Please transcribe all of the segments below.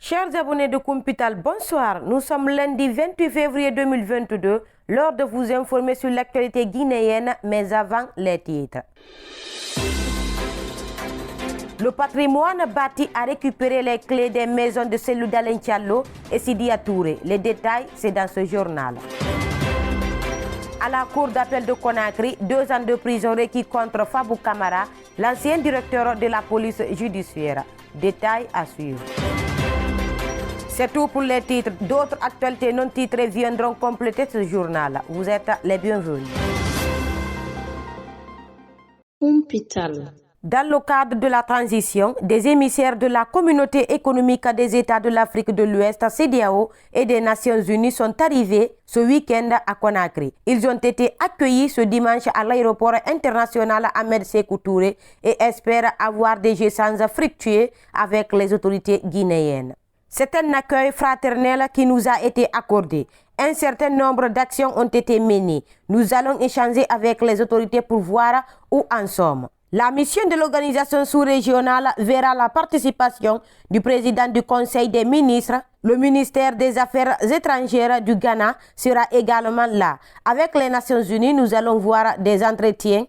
Chers abonnés de Kumpital, bonsoir. Nous sommes lundi 28 février 2022, l'heure de vous informer sur l'actualité guinéenne, mais avant les titres. Le patrimoine bâti a récupéré les clés des maisons de Cellou Dalein Diallo et Sidia Touré. Les détails, c'est dans ce journal. À la cour d'appel de Conakry, 2 ans de prison requis contre Fabou Camara, l'ancien directeur de la police judiciaire. Détails à suivre. C'est tout pour les titres. D'autres actualités non titrées viendront compléter ce journal. Vous êtes les bienvenus. Kumpital. Dans le cadre de la transition, des émissaires de la Communauté économique des États de l'Afrique de l'Ouest, CEDEAO, et des Nations Unies sont arrivés ce week-end à Conakry. Ils ont été accueillis ce dimanche à l'aéroport international Ahmed Sékou Touré et espèrent avoir des échanges fructueux avec les autorités guinéennes. C'est un accueil fraternel qui nous a été accordé. Un certain nombre d'actions ont été menées. Nous allons échanger avec les autorités pour voir où en sommes. La mission de l'organisation sous-régionale verra la participation du président du Conseil des ministres. Le ministère des Affaires étrangères du Ghana sera également là. Avec les Nations Unies, nous allons avoir des entretiens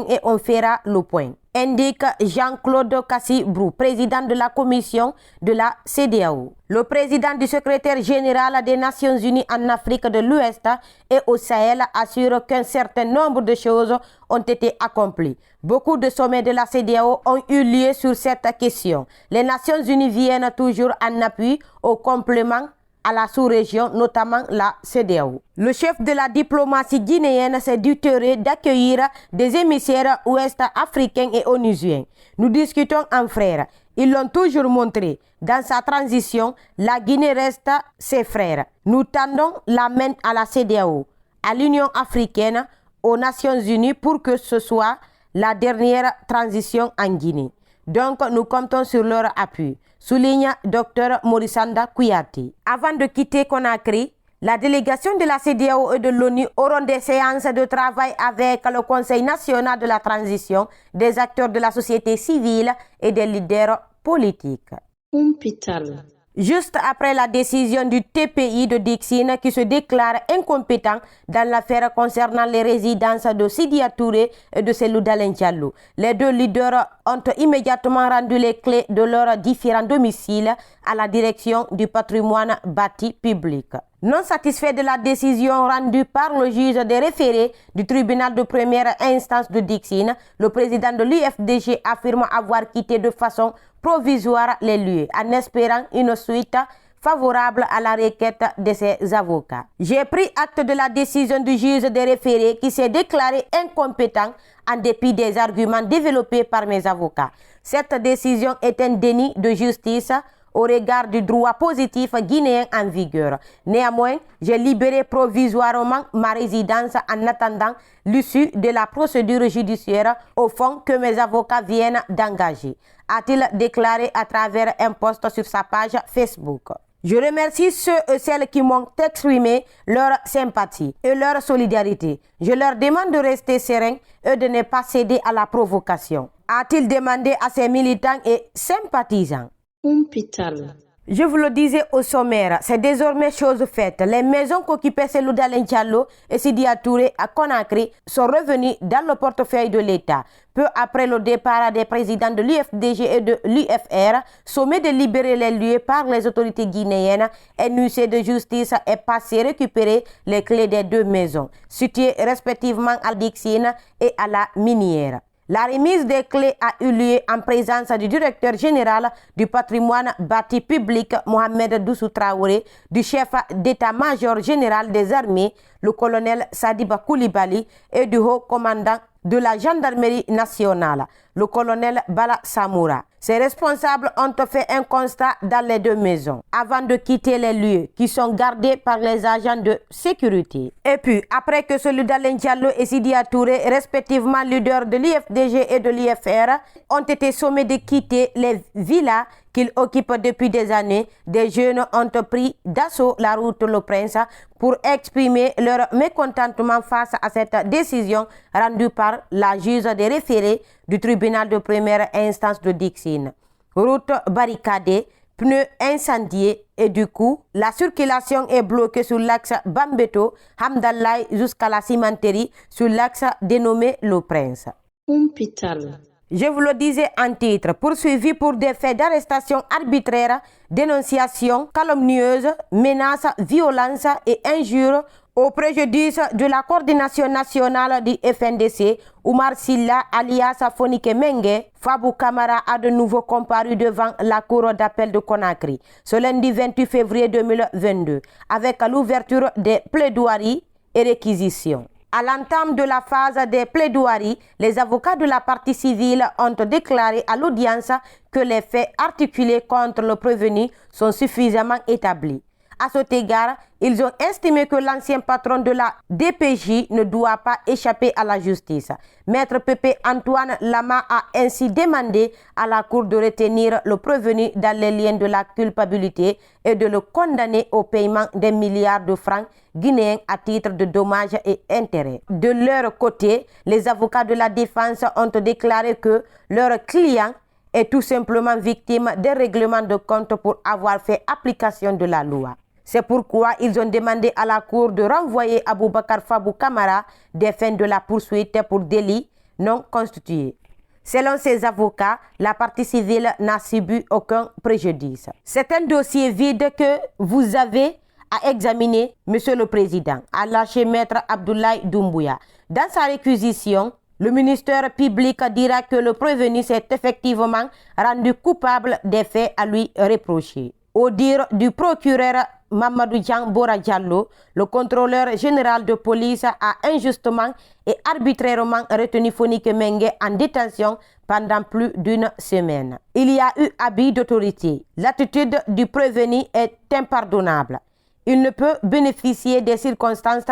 et on fera le point, indique Jean-Claude Kassi-Brou, président de la commission de la CEDEAO. Le président du secrétaire général des Nations Unies en Afrique de l'Ouest et au Sahel assure qu'un certain nombre de choses ont été accomplies. Beaucoup de sommets de la CEDEAO ont eu lieu sur cette question. Les Nations Unies viennent toujours en appui au complément à la sous-région, notamment la CEDEAO. Le chef de la diplomatie guinéenne s'est douté d'accueillir des émissaires ouest-africains et onusiens. Nous discutons en frères. Ils l'ont toujours montré. Dans sa transition, la Guinée reste ses frères. Nous tendons la main à la CEDEAO, à l'Union africaine, aux Nations Unies pour que ce soit la dernière transition en Guinée. Donc, nous comptons sur leur appui, souligne Dr Morisanda Kouyaté. Avant de quitter Conakry, la délégation de la CEDEAO et de l'ONU auront des séances de travail avec le Conseil national de la transition, des acteurs de la société civile et des leaders politiques. Kumpital. Juste après la décision du TPI de Dixine qui se déclare incompétent dans l'affaire concernant les résidences de Sidia Touré et de Cellou Dalein Diallo, les deux leaders ont immédiatement rendu les clés de leurs différents domiciles à la direction du patrimoine bâti public. Non satisfait de la décision rendue par le juge des référés du tribunal de première instance de Dixine, le président de l'UFDG affirme avoir quitté de façon provisoire les lieux en espérant une suite favorable à la requête de ses avocats. J'ai pris acte de la décision du juge des référés qui s'est déclaré incompétent en dépit des arguments développés par mes avocats. Cette décision est un déni de justice au regard du droit positif guinéen en vigueur. Néanmoins, j'ai libéré provisoirement ma résidence en attendant l'issue de la procédure judiciaire au fond que mes avocats viennent d'engager, a-t-il déclaré à travers un post sur sa page Facebook. Je remercie ceux et celles qui m'ont exprimé leur sympathie et leur solidarité. Je leur demande de rester sereins et de ne pas céder à la provocation, a-t-il demandé à ses militants et sympathisants. Kumpital. Je vous le disais au sommaire, c'est désormais chose faite. Les maisons qu'occupaient Cellou Dalein Diallo et Sidia Touré à Conakry sont revenues dans le portefeuille de l'État. Peu après le départ des présidents de l'UFDG et de l'UFR, sommet de libérer les lieux par les autorités guinéennes, un huissier de justice est passé récupérer les clés des 2 maisons, situées respectivement à Dixine et à la Minière. La remise des clés a eu lieu en présence du directeur général du patrimoine bâti public, Mohamed Doussou Traoré, du chef d'état-major général des armées, le colonel Sadiba Koulibaly, et du haut commandant de la gendarmerie nationale, le colonel Bala Samoura. Ces responsables ont fait un constat dans les 2 maisons avant de quitter les lieux qui sont gardés par les agents de sécurité. Et puis, après que Cellou Dalein Diallo et Sidia Touré, respectivement leaders de l'IFDG et de l'IFR, ont été sommés de quitter les villas qu'ils occupent depuis des années, des jeunes ont pris d'assaut la route Le Prince pour exprimer leur mécontentement face à cette décision rendue par la juge des référés du tribunal de première instance de Dixine. routes barricadées, pneus incendiés et du coup, la circulation est bloquée sur l'axe Bambeto-Hamdallah jusqu'à la cimenterie sur l'axe dénommé Le Prince. Hôpital. Je vous le disais en titre, poursuivi pour des faits d'arrestation arbitraire, dénonciation calomnieuse, menaces, violences et injures au préjudice de la coordination nationale du FNDC, Oumar Silla alias Fonike Mengue, Fabou Kamara a de nouveau comparu devant la cour d'appel de Conakry ce lundi 28 février 2022 avec l'ouverture des plaidoiries et réquisitions. À l'entame de la phase des plaidoiries, les avocats de la partie civile ont déclaré à l'audience que les faits articulés contre le prévenu sont suffisamment établis. À cet égard, ils ont estimé que l'ancien patron de la DPJ ne doit pas échapper à la justice. Maître Pépé Antoine Lama a ainsi demandé à la Cour de retenir le prévenu dans les liens de la culpabilité et de le condamner au paiement des milliards de francs guinéens à titre de dommages et intérêts. De leur côté, les avocats de la défense ont déclaré que leur client est tout simplement victime des règlements de compte pour avoir fait application de la loi. C'est pourquoi ils ont demandé à la Cour de renvoyer Aboubakar Fabou Kamara des fins de la poursuite pour délit non constitué. Selon ses avocats, la partie civile n'a subi aucun préjudice. C'est un dossier vide que vous avez à examiner, Monsieur le Président, a lâché Maître Abdoulaye Doumbouya. Dans sa réquisition, le ministère public dira que le prévenu s'est effectivement rendu coupable des faits à lui reprocher. Au dire du procureur Mamadou Jean Bora Diallo, le contrôleur général de police a injustement et arbitrairement retenu Fonike Mengue en détention pendant plus d'une semaine. Il y a eu abus d'autorité. L'attitude du prévenu est impardonnable. Il ne peut bénéficier des circonstances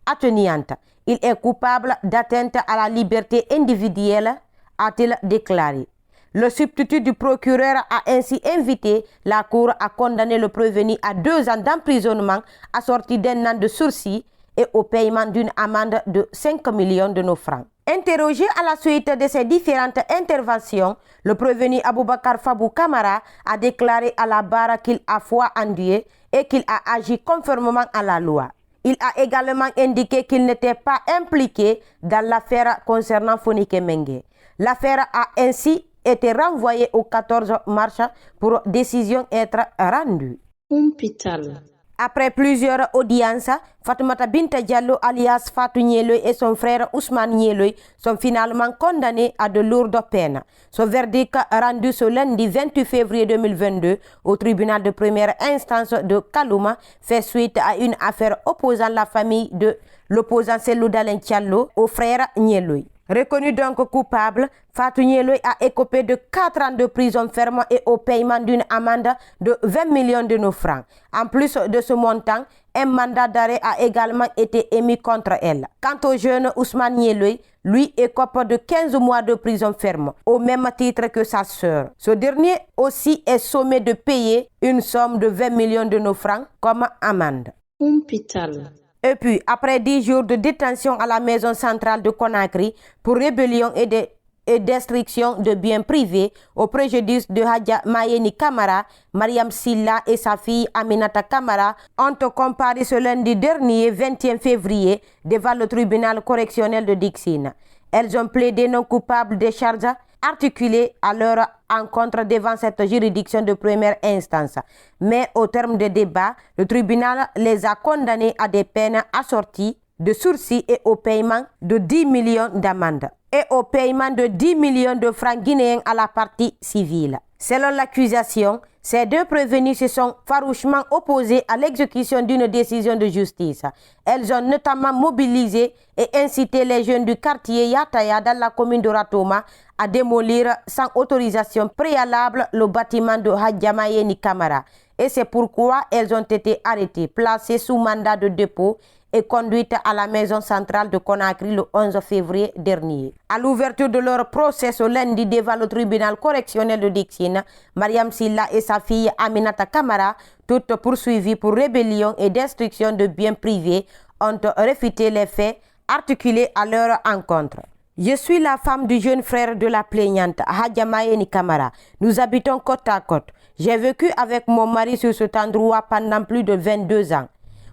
atténuantes. Il est coupable d'atteinte à la liberté individuelle, a-t-il déclaré. Le substitut du procureur a ainsi invité la Cour à condamner le prévenu à 2 ans d'emprisonnement assorti d'1 an de sursis et au paiement d'une amende de 5 millions de nos francs. Interrogé à la suite de ces différentes interventions, le prévenu Aboubakar Fabou Kamara a déclaré à la barre qu'il a foi en Dieu et qu'il a agi conformément à la loi. Il a également indiqué qu'il n'était pas impliqué dans l'affaire concernant Fonike Mengue. L'affaire a ainsi été renvoyée au 14 mars pour décision être rendue. Hôpital. Après plusieurs audiences, Fatoumata Binta Diallo alias Fatou Niéloy et son frère Ousmane Niéloy sont finalement condamnés à de lourdes peines. Ce verdict rendu ce lundi 28 février 2022 au tribunal de première instance de Kalouma fait suite à une affaire opposant la famille de l'opposant Cellou Dalein Diallo au frère Niéloy. Reconnu donc coupable, Fatou Niéloy a écopé de 4 ans de prison ferme et au paiement d'une amende de 20 millions de nos francs. En plus de ce montant, un mandat d'arrêt a également été émis contre elle. Quant au jeune Ousmane Niéloy, lui écope de 15 mois de prison ferme, au même titre que sa sœur. Ce dernier aussi est sommé de payer une somme de 20 millions de nos francs comme amende. Hôpital. Et puis, après 10 jours de détention à la maison centrale de Conakry pour rébellion et destruction de biens privés au préjudice de Hadja Mayeni Kamara, Mariam Silla et sa fille Aminata Kamara ont comparu ce lundi dernier 21 février devant le tribunal correctionnel de Dixine. Elles ont plaidé non coupables des charges articulées à leur encontre devant cette juridiction de première instance. Mais au terme des débats, le tribunal les a condamnées à des peines assorties de sursis et au paiement de 10 millions d'amendes et au paiement de 10 millions de francs guinéens à la partie civile. Selon l'accusation, ces 2 prévenus se sont farouchement opposés à l'exécution d'une décision de justice. Elles ont notamment mobilisé et incité les jeunes du quartier Yataya dans la commune de Ratoma à démolir sans autorisation préalable le bâtiment de Hadja Mayeni Kamara. Et c'est pourquoi elles ont été arrêtées, placées sous mandat de dépôt et conduites à la maison centrale de Conakry le 11 février dernier. À l'ouverture de leur procès ce lundi devant le tribunal correctionnel de Dixine, Mariam Silla et sa fille Aminata Kamara, toutes poursuivies pour rébellion et destruction de biens privés, ont réfuté les faits articulés à leur encontre. Je suis la femme du jeune frère de la plaignante, Hadja Mayeni Camara. Nous habitons côte à côte. J'ai vécu avec mon mari sur cet endroit pendant plus de 22 ans.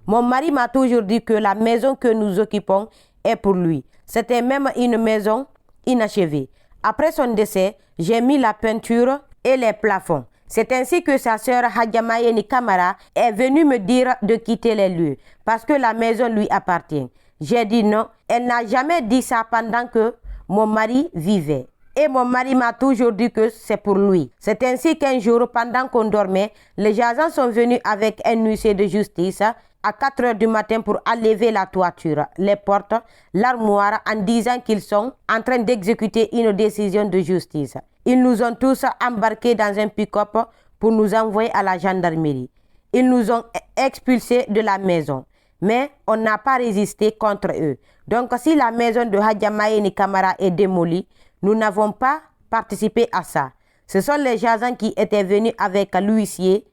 Mon mari m'a toujours dit que la maison que nous occupons est pour lui. C'était même une maison inachevée. Après son décès, j'ai mis la peinture et les plafonds. C'est ainsi que sa sœur Hadja Mayeni Camara est venue me dire de quitter les lieux parce que la maison lui appartient. J'ai dit non. Elle n'a jamais dit ça pendant que mon mari vivait. Et mon mari m'a toujours dit que c'est pour lui. C'est ainsi qu'un jour, pendant qu'on dormait, les agents sont venus avec un huissier de justice à 4 heures du matin pour enlever la toiture, les portes, l'armoire en disant qu'ils sont en train d'exécuter une décision de justice. Ils nous ont tous embarqués dans un pick-up pour nous envoyer à la gendarmerie. Ils nous ont expulsés de la maison. Mais on n'a pas résisté contre eux. Donc si la maison de Hadja Mayeni Camara est démolie, nous n'avons pas participé à ça. Ce sont les agents qui étaient venus avec l'huissier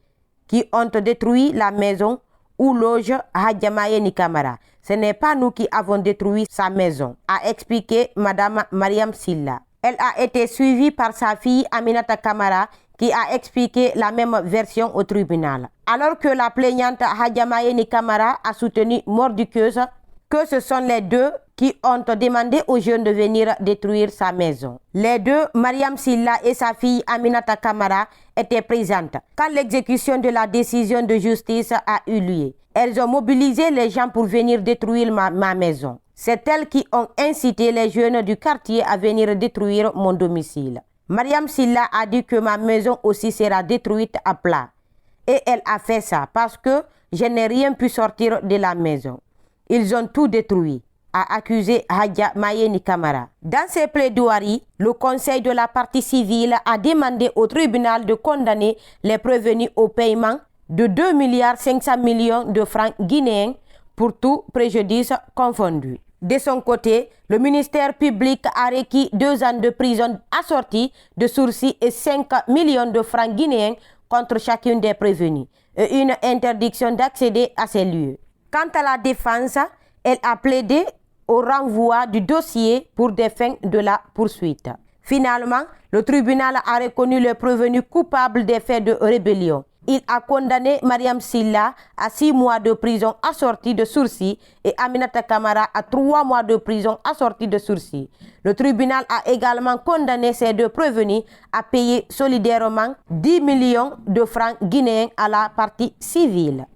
qui ont détruit la maison où loge Hadja Mayeni Camara. Ce n'est pas nous qui avons détruit sa maison, a expliqué Madame Mariam Silla. Elle a été suivie par sa fille Aminata Camara qui a expliqué la même version au tribunal. Alors que la plaignante Hadja Mayeni Camara a soutenu mordicieuse que ce sont les deux qui ont demandé aux jeunes de venir détruire sa maison. Les deux, Mariam Silla et sa fille Aminata Camara, étaient présentes quand l'exécution de la décision de justice a eu lieu. Elles ont mobilisé les gens pour venir détruire ma maison. C'est elles qui ont incité les jeunes du quartier à venir détruire mon domicile. Mariam Silla a dit que ma maison aussi sera détruite à plat. Et elle a fait ça parce que je n'ai rien pu sortir de la maison. Ils ont tout détruit, a accusé Hadja Mayeni Camara. Dans ses plaidoiries, le conseil de la partie civile a demandé au tribunal de condamner les prévenus au paiement de 2,5 milliards de francs guinéens pour tout préjudice confondu. De son côté, le ministère public a requis 2 ans de prison assortis de sursis et 5 millions de francs guinéens contre chacune des prévenus et une interdiction d'accéder à ces lieux. Quant à la défense, elle a plaidé au renvoi du dossier pour des fins de la poursuite. Finalement, le tribunal a reconnu le prévenu coupable des faits de rébellion. Il a condamné Mariam Silla à 6 mois de prison assortis de sursis et Aminata Camara à 3 mois de prison assortis de sursis. Le tribunal a également condamné ces deux prévenus à payer solidairement 10 millions de francs guinéens à la partie civile.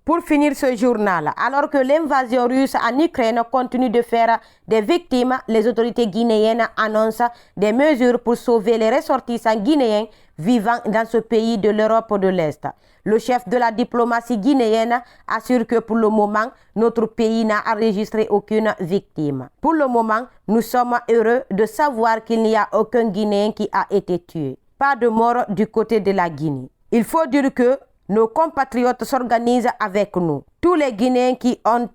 Pour finir ce journal, alors que l'invasion russe en Ukraine continue de faire des victimes, les autorités guinéennes annoncent des mesures pour sauver les ressortissants guinéens vivant dans ce pays de l'Europe de l'Est. Le chef de la diplomatie guinéenne assure que pour le moment, notre pays n'a enregistré aucune victime. Pour le moment, nous sommes heureux de savoir qu'il n'y a aucun Guinéen qui a été tué. Pas de mort du côté de la Guinée. Il faut dire que nos compatriotes s'organisent avec nous. Tous les Guinéens qui ont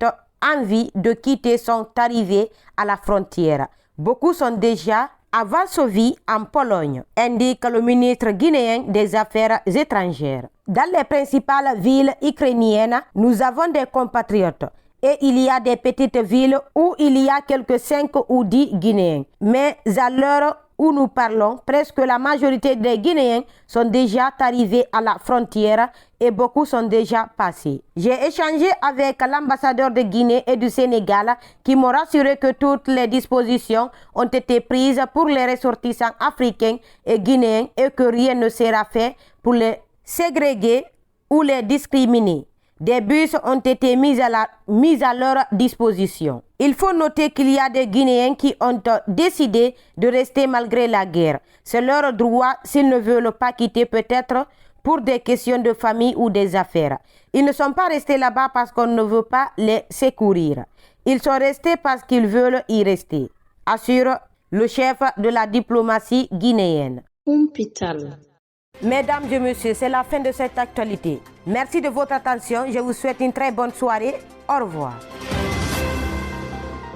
envie de quitter sont arrivés à la frontière. Beaucoup sont déjà à Varsovie, en Pologne, indique le ministre guinéen des Affaires étrangères. Dans les principales villes ukrainiennes, nous avons des compatriotes. Et il y a des petites villes où il y a quelques 5 ou 10 Guinéens. Mais à l'heure où nous parlons, presque la majorité des Guinéens sont déjà arrivés à la frontière et beaucoup sont déjà passés. J'ai échangé avec l'ambassadeur de Guinée et du Sénégal qui m'ont rassuré que toutes les dispositions ont été prises pour les ressortissants africains et guinéens et que rien ne sera fait pour les ségréguer ou les discriminer. Des bus ont été mis à leur disposition. Il faut noter qu'il y a des Guinéens qui ont décidé de rester malgré la guerre. C'est leur droit s'ils ne veulent pas quitter, peut-être pour des questions de famille ou des affaires. Ils ne sont pas restés là-bas parce qu'on ne veut pas les secourir. Ils sont restés parce qu'ils veulent y rester, assure le chef de la diplomatie guinéenne. Mesdames et messieurs, c'est la fin de cette actualité. Merci de votre attention. Je vous souhaite une très bonne soirée. Au revoir.